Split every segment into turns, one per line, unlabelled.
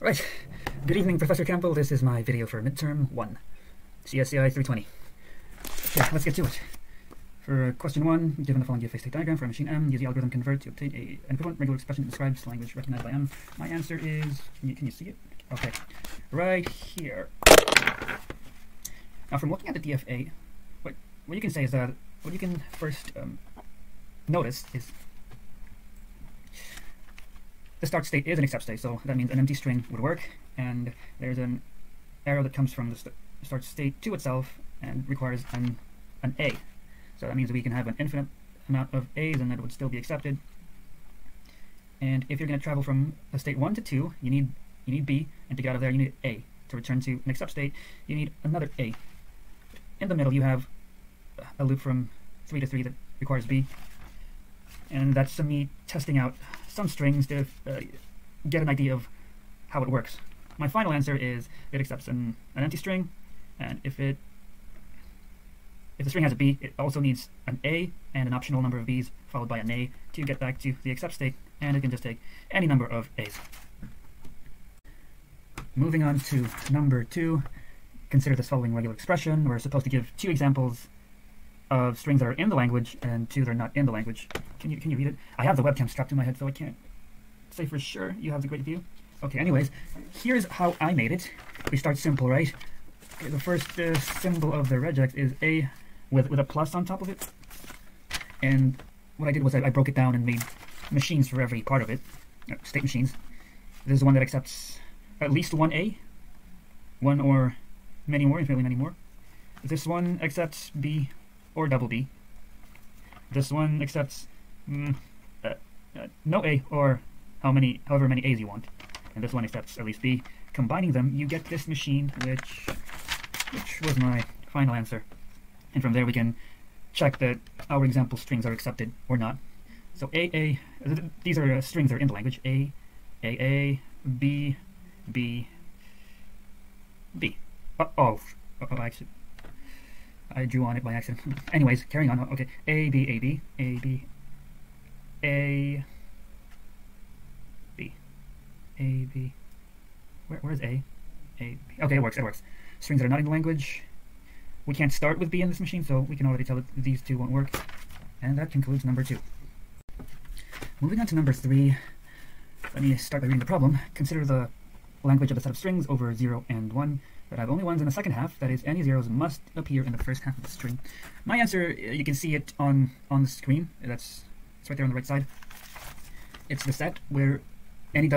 Right. Good evening, Professor Campbell. This is my video for Midterm 1, CSCI 320. Yeah, let's get to it. For question 1, given the following geophase state diagram for a machine M, use the algorithm convert to obtain an equivalent regular expression that describes language recognized by M. My answer is, can you see it? Okay, right here. Now, from looking at the DFA, what you can say is that what you can first notice is the start state is an accept state, so that means an empty string would work, and there's an arrow that comes from the start state to itself and requires an A. So that means we can have an infinite amount of A's and that would still be accepted. And if you're going to travel from a state 1 to 2, you need B, and to get out of there you need A. To return to an accept state, you need another A. In the middle you have a loop from 3 to 3 that requires B, and that's me testing out some strings to get an idea of how it works. My final answer is it accepts an empty string, and if the string has a B, it also needs an A and an optional number of B's followed by an A to get back to the accept state, and it can just take any number of A's. Moving on to number 2, consider this following regular expression. We're supposed to give 2 examples of strings that are in the language and 2 that are not in the language. Can you read it? I have the webcam strapped to my head, so I can't say for sure you have the great view. Okay, anyways, here's how I made it. We start simple, right? Okay, the first symbol of the regex is A with a plus on top of it. And what I did was I broke it down and made machines for every part of it, state machines. This is one that accepts at least one A, one or many more, infinitely many more. This one accepts B or double B. This one accepts no A or however many A's you want. And this one accepts at least B. Combining them, you get this machine, which was my final answer. And from there we can check that our example strings are accepted or not. So A, these are strings that are in the language. A, B, B, B. Actually, I drew on it by accident. Anyways, carrying on. Okay, A, B, A, B, A, B, A, B, A, B. Where's A? A, B. Okay, it works. Strings that are not in the language. We can't start with B in this machine, so we can already tell that these 2 won't work. And that concludes number 2. Moving on to number 3, let me start by reading the problem. Consider the language of a set of strings over 0 and 1 that have only 1s in the second half. That is, any 0s must appear in the first half of the string. My answer, you can see it on the screen. It's right there on the right side. It's the set where any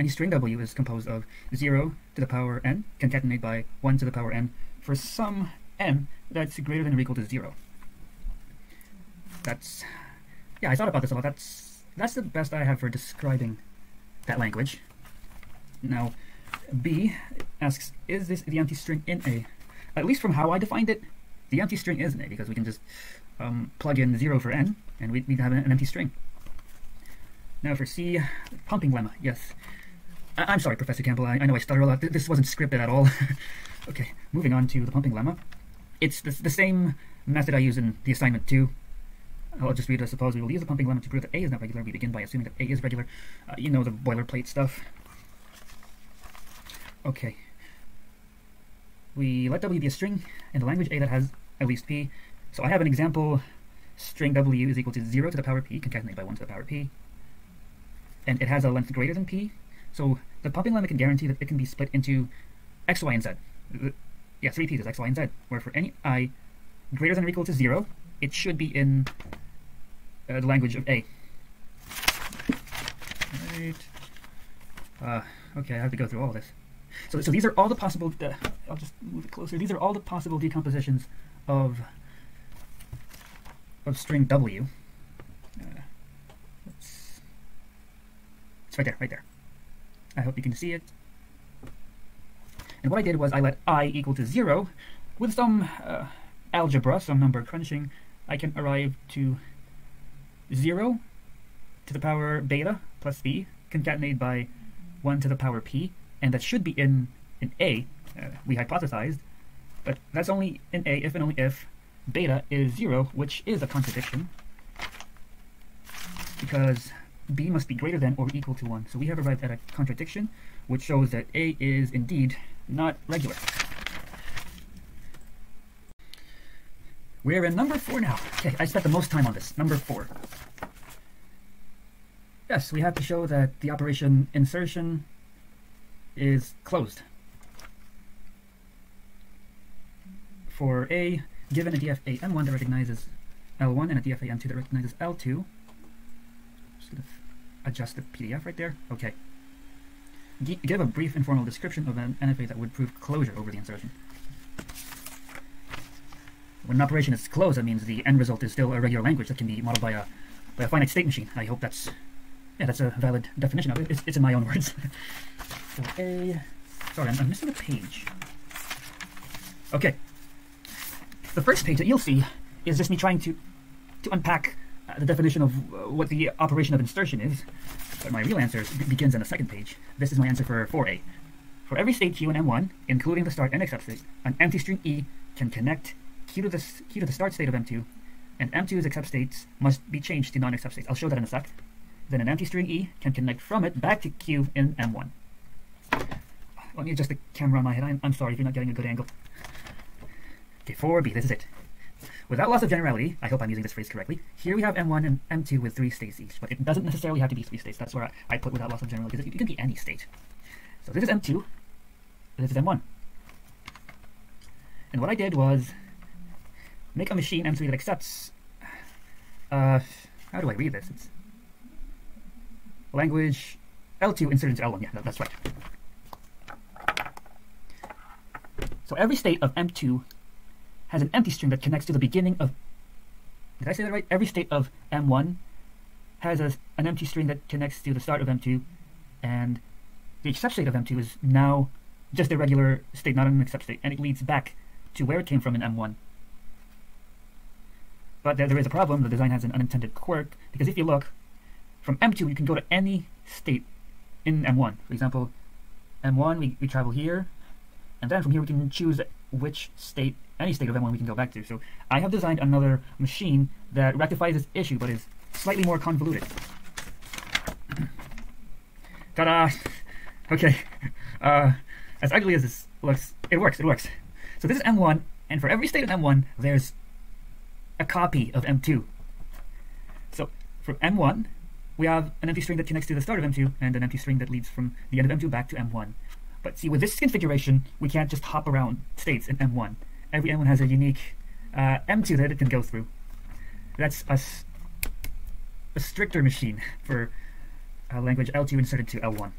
string W is composed of 0 to the power n, concatenated by 1 to the power n, for some n that's greater than or equal to 0. Yeah, I thought about this a lot. That's the best I have for describing that language. Now, B asks, is this the empty string in A? At least from how I defined it, the empty string is in A, because we can just plug in 0 for n, and we have an empty string. Now for C, pumping lemma. Yes. I'm sorry, Professor Campbell, I know I stutter a lot. This wasn't scripted at all. Okay, moving on to the pumping lemma. It's the same method I use in the assignment 2. I'll just read it. Suppose we will use the pumping lemma to prove that A is not regular. We begin by assuming that A is regular. You know, the boilerplate stuff. Okay. We let W be a string in the language A that has at least P. So I have an example string W is equal to 0 to the power P, concatenated by 1 to the power P. And it has a length greater than P. So the pumping lemma can guarantee that it can be split into X, Y, and Z. Yeah, 3 pieces, X, Y, and Z, where for any I greater than or equal to 0, it should be in the language of A. Right. Okay, I have to go through all of this. So these are all the possible, I'll just move it closer. These are all the possible decompositions of string W. It's right there. I hope you can see it. And what I did was I let I equal to 0. With some algebra, some number crunching, I can arrive to 0 to the power beta plus B, concatenated by 1 to the power P, and that should be in A, we hypothesized, but that's only in A if and only if beta is 0, which is a contradiction, because b must be greater than or equal to 1. So we have arrived at a contradiction, which shows that a is indeed not regular. We're in number 4 now. Okay, I spent the most time on this. Number 4. Yes, we have to show that the operation insertion is closed. For a, given a DFA M1 that recognizes L1 and a DFA M2 that recognizes L2, just gonna adjust the PDF right there. Okay. Give a brief informal description of an NFA that would prove closure over the insertion. When an operation is closed, that means the end result is still a regular language that can be modeled by a finite state machine. I hope that's a valid definition of it. It's in my own words. So sorry, I'm missing a page. Okay. The first page that you'll see is just me trying to unpack the definition of what the operation of insertion is. But my real answer begins on the second page. This is my answer for 4a. For every state Q in M1, including the start and accept state, an empty string E can connect Q to the start state of M2, and M2's accept states must be changed to non-accept states. I'll show that in a sec. Then an empty string E can connect from it back to Q in M1. Let me adjust the camera on my head. I'm sorry if you're not getting a good angle. Okay, 4b, this is it. Without loss of generality, I hope I'm using this phrase correctly, here we have M1 and M2 with 3 states each, but it doesn't necessarily have to be 3 states. That's where I put without loss of generality, because it can be any state. So this is M2, this is M1. And what I did was make a machine M3 that accepts, how do I read this? It's language L2 inserted into L1, yeah, that's right. So every state of M2 has an empty string that connects to the beginning of, did I say that right? Every state of M1 has an empty string that connects to the start of M2, and the accept state of M2 is now just a regular state, not an accept state, and it leads back to where it came from in M1. But there is a problem. The design has an unintended quirk, because if you look, from M2 you can go to any state in M1. For example, M1 we travel here, and then from here we can choose which state, any state of M1 we can go back to. So I have designed another machine that rectifies this issue, but is slightly more convoluted. Ta-da! Okay, as ugly as this looks, it works. So this is M1, and for every state of M1, there's a copy of M2. So for M1, we have an empty string that connects to the start of M2, and an empty string that leads from the end of M2 back to M1. But see, with this configuration, we can't just hop around states in M1. Every M1 has a unique M2 that it can go through. That's a stricter machine for language L2 inserted to L1.